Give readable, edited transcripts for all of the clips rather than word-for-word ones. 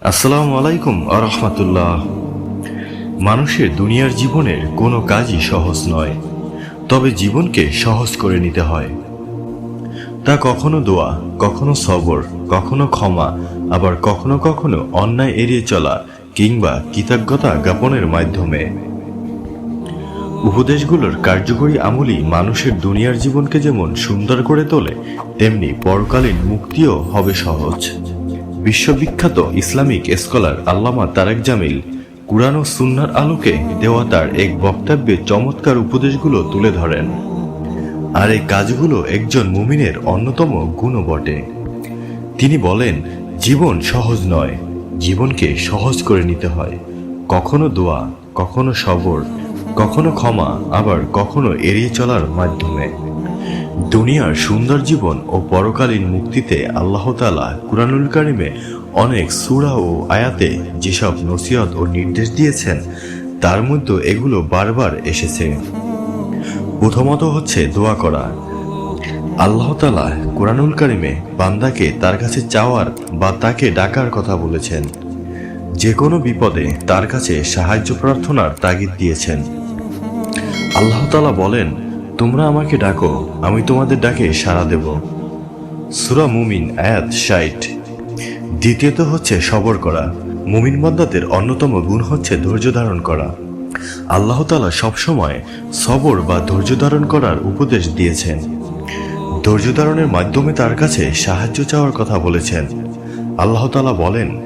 আসসালামু আলাইকুম ওয়া রাহমাতুল্লাহ। মানুষের দুনিয়ার জীবনের কোনো কাজই সহজ নয়, তবে জীবনকে সহজ করে নিতে হয়। তা কখনো দোয়া, কখনো সবর, কখনো ক্ষমা, আবার কখনো কখনো অন্যায় এড়িয়ে চলা কিংবা কৃতজ্ঞতা জ্ঞাপনের মাধ্যমে। উপদেশগুলোর কার্যকরী আমলই মানুষের দুনিয়ার জীবনকে যেমন সুন্দর করে তোলে, তেমনি পরকালীন মুক্তিও হবে সহজ। বিশ্ববিখ্যাত ইসলামিক স্কলার আল্লামা তারেক জামিল কুরআন ও সুন্নাহর আলোকে দেওয়া তার এক বক্তব্যে চমৎকার উপদেশগুলো তুলে ধরেন। আর এই কাজগুলো একজন মুমিনের অন্যতম গুণও বটে। তিনি বলেন, জীবন সহজ নয়, জীবনকে সহজ করে নিতে হয়। কখনো দোয়া, কখনো সবর, কখনো ক্ষমা, আবার কখনো এড়িয়ে চলার মাধ্যমে। দুনিয়ার সুন্দর জীবন ও পরকালীন মুক্তিতে আল্লাহ তাআলা কুরআনুল কারীমে অনেক সূরা ও আয়াতে যেসব নসিহত ও নির্দেশ দিয়েছেন, তার মধ্যে এগুলো বারবার এসেছে। প্রথমত হচ্ছে দোয়া করা। আল্লাহ তাআলা কুরআনুল কারীমে বান্দাকে তার কাছে চাওয়ার বা তাকে ডাকার কথা বলেছেন। যে কোনো বিপদে তার কাছে সাহায্য প্রার্থনার তাগিদ দিয়েছেন। আল্লাহ তাআলা বলেন, তোমরা আমাকে ডাকো, আমি তোমাদের ডাকে সাড়া দেব। সূরা মুমিন আয়াত ৬০। দ্বিতীয়ত হচ্ছে সবর করা। মুমিন বান্দাদের অন্যতম গুণ হচ্ছে ধৈর্য ধারণ করা। আল্লাহ তাআলা সবসময় সবর বা ধৈর্য ধারণ করার উপদেশ দিয়েছেন। ধৈর্য ধারণের মাধ্যমে তার কাছে সাহায্য চাওয়ার কথা বলেছেন। আল্লাহ তাআলা বলেন,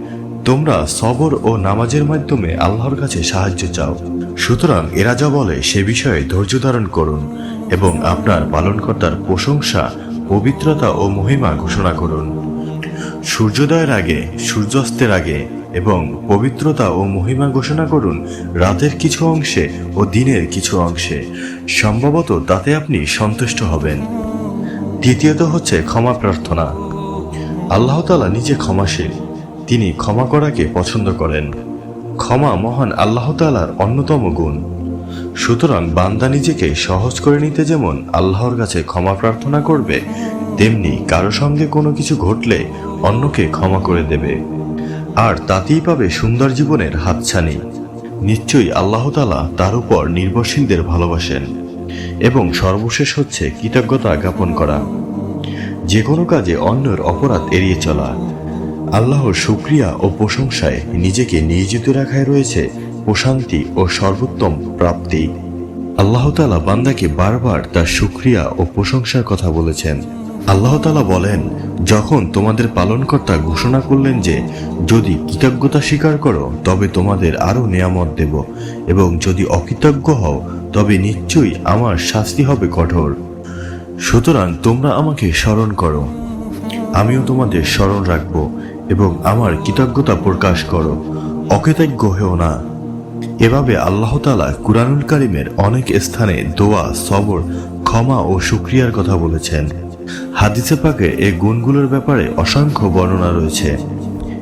তোমরা সবর ও নামাজের মাধ্যমে আল্লাহর কাছে সাহায্য চাও। সুতরাং এরা যা বলে সে বিষয়ে ধৈর্য ধারণ করুন এবং আপনার পালনকর্তার প্রশংসা, পবিত্রতা ও মহিমা ঘোষণা করুন। সূর্যোদয়ের আগে, সূর্যাস্তের আগে এবং পবিত্রতা ও মহিমা ঘোষণা করুন রাতের কিছু অংশে ও দিনের কিছু অংশে। সম্ভবত তাতে আপনি সন্তুষ্ট হবেন। তৃতীয়ত হচ্ছে ক্ষমা প্রার্থনা। আল্লাহ তাআলা নিজে ক্ষমাশীল, তিনি ক্ষমা করাকে পছন্দ করেন। ক্ষমা মহান আল্লাহ তাআলার অন্যতম গুণ। সুতরাং বান্দা নিজেকে সহজ করে নিতে যেমন আল্লাহর কাছে ক্ষমা প্রার্থনা করবে, তেমনি কারো সঙ্গে কোনো কিছু ঘটলে অন্যকে ক্ষমা করে দেবে। আর তাতেই পাবে সুন্দর জীবনের হাতছানি। নিশ্চয়ই আল্লাহ তাআলা তার উপর নির্ভরশীলদের ভালোবাসেন। এবং সর্বশেষ হচ্ছে কৃতজ্ঞতা জ্ঞাপন করা। যে কোনো কাজে অন্যের অপরাধ এড়িয়ে চলা। আল্লাহর শুকরিয়া ও প্রশংসায় নিজেকে নিয়োজিত রাখায় রয়েছে প্রশান্তি ও সর্বোত্তম প্রাপ্তি। আল্লাহ তাআলা বান্দাকে বারবার তার শুকরিয়া ও প্রশংসার কথা বলেছেন। আল্লাহ তাআলা বলেন, যখন তোমাদের পালনকর্তা ঘোষণা করলেন যে যদি কৃতজ্ঞতা স্বীকার করো তবে তোমাদের আরো নেয়ামত দেব, এবং যদি অকৃতজ্ঞ হও তবে নিশ্চয়ই আমার শাস্তি হবে কঠোর। সুতরাং তোমরা আমাকে স্মরণ করো, আমিও তোমাদের স্মরণ রাখব, এবং আমার কৃতজ্ঞতা প্রকাশ করো, অকৃতজ্ঞ হেও না। এভাবে আল্লাহ তাআলা কুরআনুল কারীমের অনেক স্থানে দোয়া, সবর, ক্ষমা ও শুকরিয়ার কথা বলেছেন। হাদিসে পাকে এই গুণগুলোর ব্যাপারে অসংখ্য বর্ণনা রয়েছে।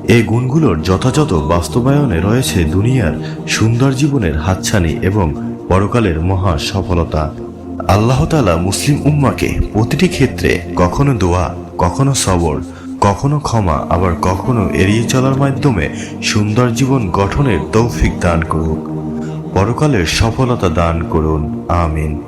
এই গুণগুলোর যথাযথ বাস্তবায়নে রয়েছে দুনিয়ার সুন্দর জীবনের হাতছানি এবং পরকালের মহা সফলতা। আল্লাহ তাআলা মুসলিম উম্মাকে প্রতিটি ক্ষেত্রে কখনো দোয়া, কখনো সবর, কখনো ক্ষমা, আবার কখনো এড়িয়ে চলার মাধ্যমে সুন্দর জীবন গঠনের তৌফিক দান করুক। পরকালের সফলতা দান করুন। আমিন।